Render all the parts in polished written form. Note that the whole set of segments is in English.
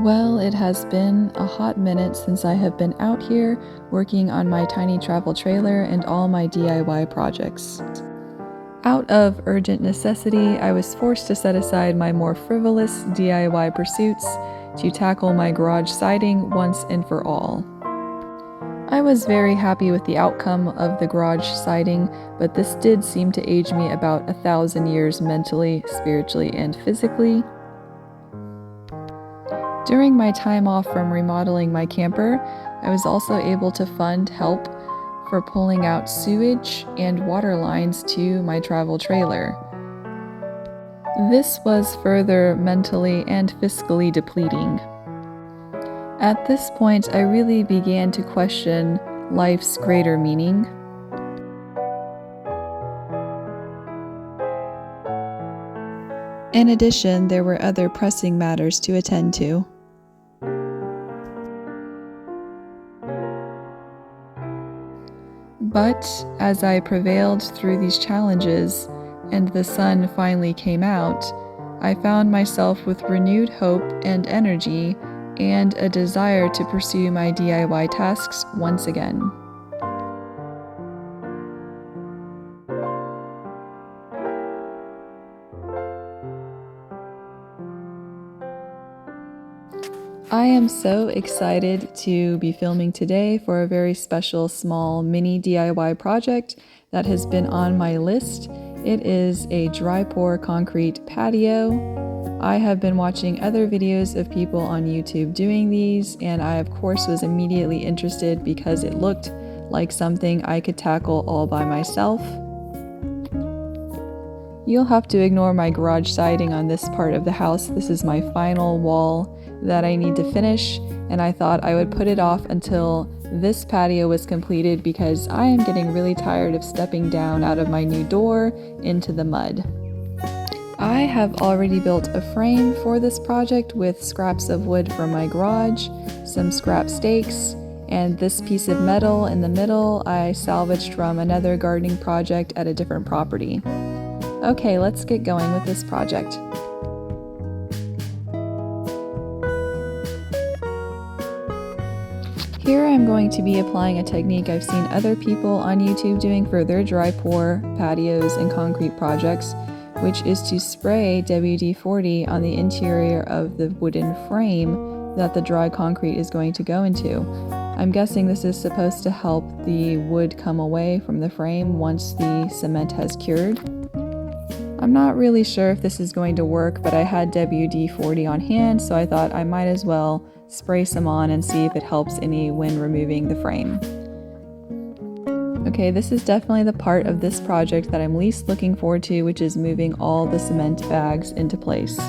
Well, it has been a hot minute since I have been out here working on my tiny travel trailer and all my DIY projects. Out of urgent necessity, I was forced to set aside my more frivolous DIY pursuits to tackle my garage siding once and for all. I was very happy with the outcome of the garage siding, but this did seem to age me about 1,000 years mentally, spiritually, and physically. During my time off from remodeling my camper, I was also able to fund help for pulling out sewage and water lines to my travel trailer. This was further mentally and fiscally depleting. At this point, I really began to question life's greater meaning. In addition, there were other pressing matters to attend to. But as I prevailed through these challenges and the sun finally came out, I found myself with renewed hope and energy and a desire to pursue my DIY tasks once again. I am so excited to be filming today for a very special small mini DIY project that has been on my list. It is a dry pour concrete patio. I have been watching other videos of people on YouTube doing these, and I of course was immediately interested because it looked like something I could tackle all by myself. You'll have to ignore my garage siding on this part of the house. This is my final wall that I need to finish, and I thought I would put it off until this patio was completed because I am getting really tired of stepping down out of my new door into the mud. I have already built a frame for this project with scraps of wood from my garage, some scrap stakes, and this piece of metal in the middle I salvaged from another gardening project at a different property. Okay, let's get going with this project. Here I'm going to be applying a technique I've seen other people on YouTube doing for their dry pour, patios, and concrete projects, which is to spray WD-40 on the interior of the wooden frame that the dry concrete is going to go into. I'm guessing this is supposed to help the wood come away from the frame once the cement has cured. I'm not really sure if this is going to work, but I had WD-40 on hand, so I thought I might as well spray some on and see if it helps any when removing the frame. Okay, this is definitely the part of this project that I'm least looking forward to, which is moving all the cement bags into place.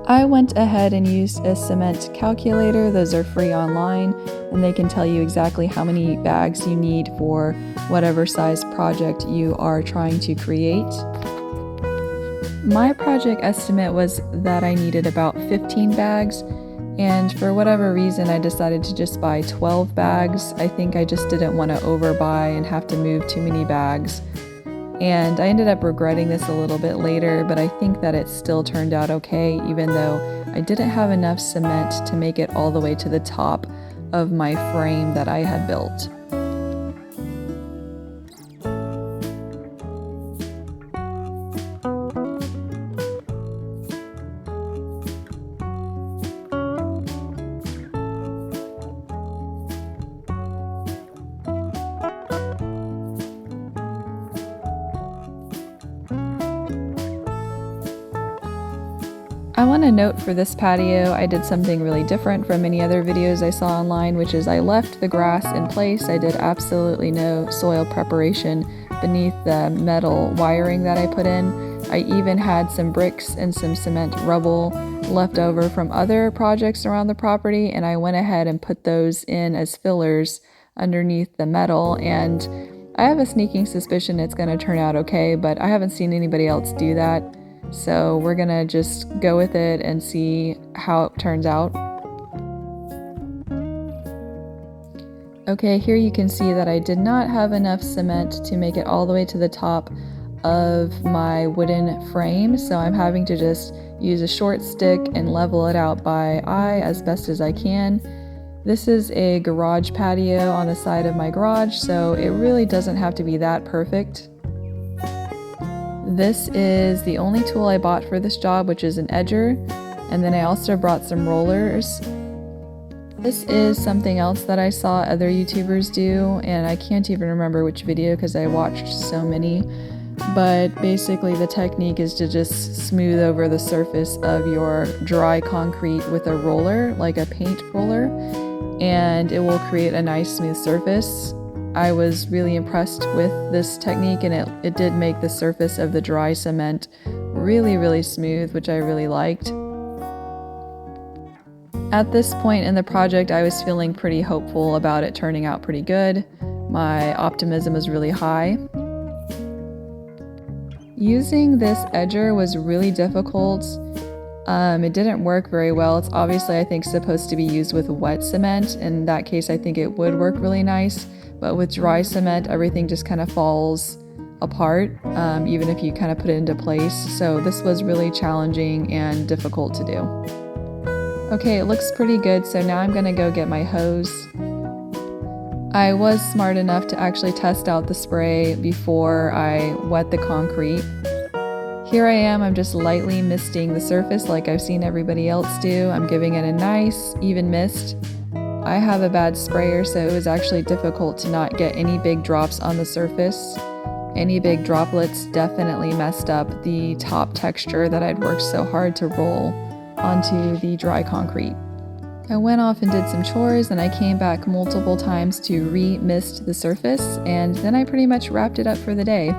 I went ahead and used a cement calculator. Those are free online, and they can tell you exactly how many bags you need for whatever size project you are trying to create. My project estimate was that I needed about 15 bags, and for whatever reason I decided to just buy 12 bags. I think I just didn't want to overbuy and have to move too many bags. And I ended up regretting this a little bit later, but I think that it still turned out okay, even though I didn't have enough cement to make it all the way to the top of my frame that I had built. I want to note for this patio, I did something really different from many other videos I saw online, which is I left the grass in place. I did absolutely no soil preparation beneath the metal wiring that I put in. I even had some bricks and some cement rubble left over from other projects around the property, and I went ahead and put those in as fillers underneath the metal, and I have a sneaking suspicion it's going to turn out okay, but I haven't seen anybody else do that. So we're gonna just go with it and see how it turns out. Okay, here you can see that I did not have enough cement to make it all the way to the top of my wooden frame, so I'm having to just use a short stick and level it out by eye as best as I can. This is a garage patio on the side of my garage, so it really doesn't have to be that perfect. This is the only tool I bought for this job, which is an edger, and then I also brought some rollers. This is something else that I saw other YouTubers do, and I can't even remember which video because I watched so many, but basically the technique is to just smooth over the surface of your dry concrete with a roller, like a paint roller, and it will create a nice smooth surface. I was really impressed with this technique, and it did make the surface of the dry cement really smooth, which I really liked. At this point in the project, I was feeling pretty hopeful about it turning out pretty good. My optimism was really high. Using this edger was really difficult. It didn't work very well. It's obviously, I think, supposed to be used with wet cement. In that case, I think it would work really nice. But with dry cement, everything just kind of falls apart, even if you kind of put it into place. So this was really challenging and difficult to do. Okay, it looks pretty good, so now I'm gonna go get my hose. I was smart enough to actually test out the spray before I wet the concrete. Here I am, I'm just lightly misting the surface like I've seen everybody else do. I'm giving it a nice, even mist. I have a bad sprayer, so it was actually difficult to not get any big drops on the surface. Any big droplets definitely messed up the top texture that I'd worked so hard to roll onto the dry concrete. I went off and did some chores, and I came back multiple times to re-mist the surface, and then I pretty much wrapped it up for the day.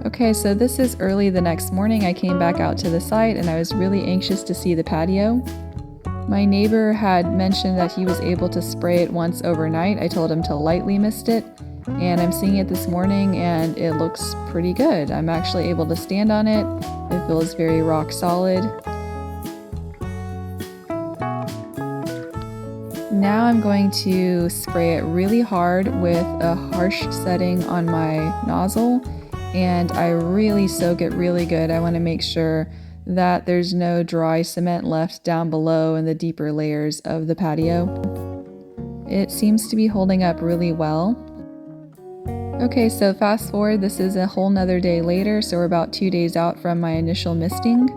Okay, so this is early the next morning. I came back out to the site, and I was really anxious to see the patio. My neighbor had mentioned that he was able to spray it once overnight. I told him to lightly mist it, and I'm seeing it this morning and it looks pretty good. I'm actually able to stand on it. It feels very rock solid. Now I'm going to spray it really hard with a harsh setting on my nozzle, and I really soak it really good. I want to make sure that there's no dry cement left down below in the deeper layers of the patio. It seems to be holding up really well. Okay, so fast forward, this is a whole nother day later, so we're about 2 days out from my initial misting,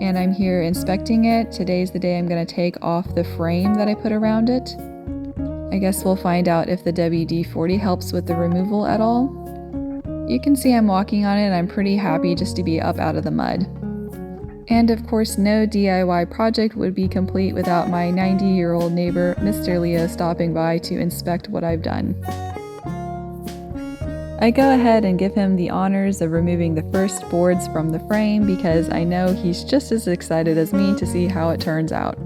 and I'm here inspecting it. Today's the day I'm going to take off the frame that I put around it. I guess we'll find out if the WD-40 helps with the removal at all. You can see I'm walking on it, and I'm pretty happy just to be up out of the mud. And of course, no DIY project would be complete without my 90-year-old neighbor, Mr. Leo, stopping by to inspect what I've done. I go ahead and give him the honors of removing the first boards from the frame because I know he's just as excited as me to see how it turns out.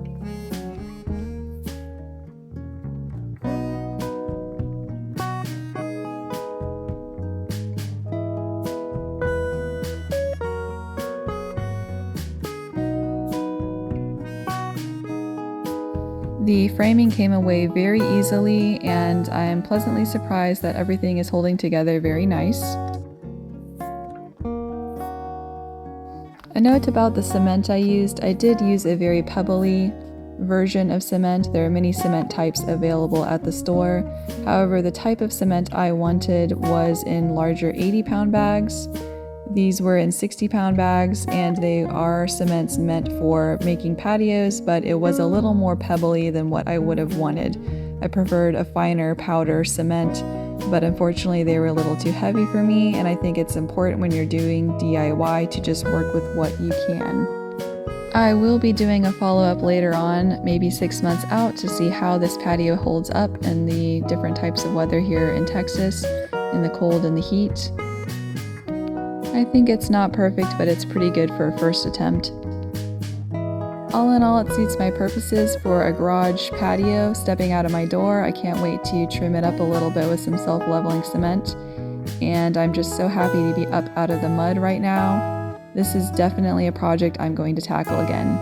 The framing came away very easily, and I am pleasantly surprised that everything is holding together very nice. A note about the cement I used: I did use a very pebbly version of cement. There are many cement types available at the store. However, the type of cement I wanted was in larger 80-pound bags. These were in 60-pound bags, and they are cements meant for making patios, but it was a little more pebbly than what I would have wanted. I preferred a finer powder cement, but unfortunately they were a little too heavy for me, and I think it's important when you're doing DIY to just work with what you can. I will be doing a follow-up later on, maybe 6 months out, to see how this patio holds up in the different types of weather here in Texas, in the cold and the heat. I think it's not perfect, but it's pretty good for a first attempt. All in all, it suits my purposes for a garage patio. Stepping out of my door, I can't wait to trim it up a little bit with some self-leveling cement. And I'm just so happy to be up out of the mud right now. This is definitely a project I'm going to tackle again.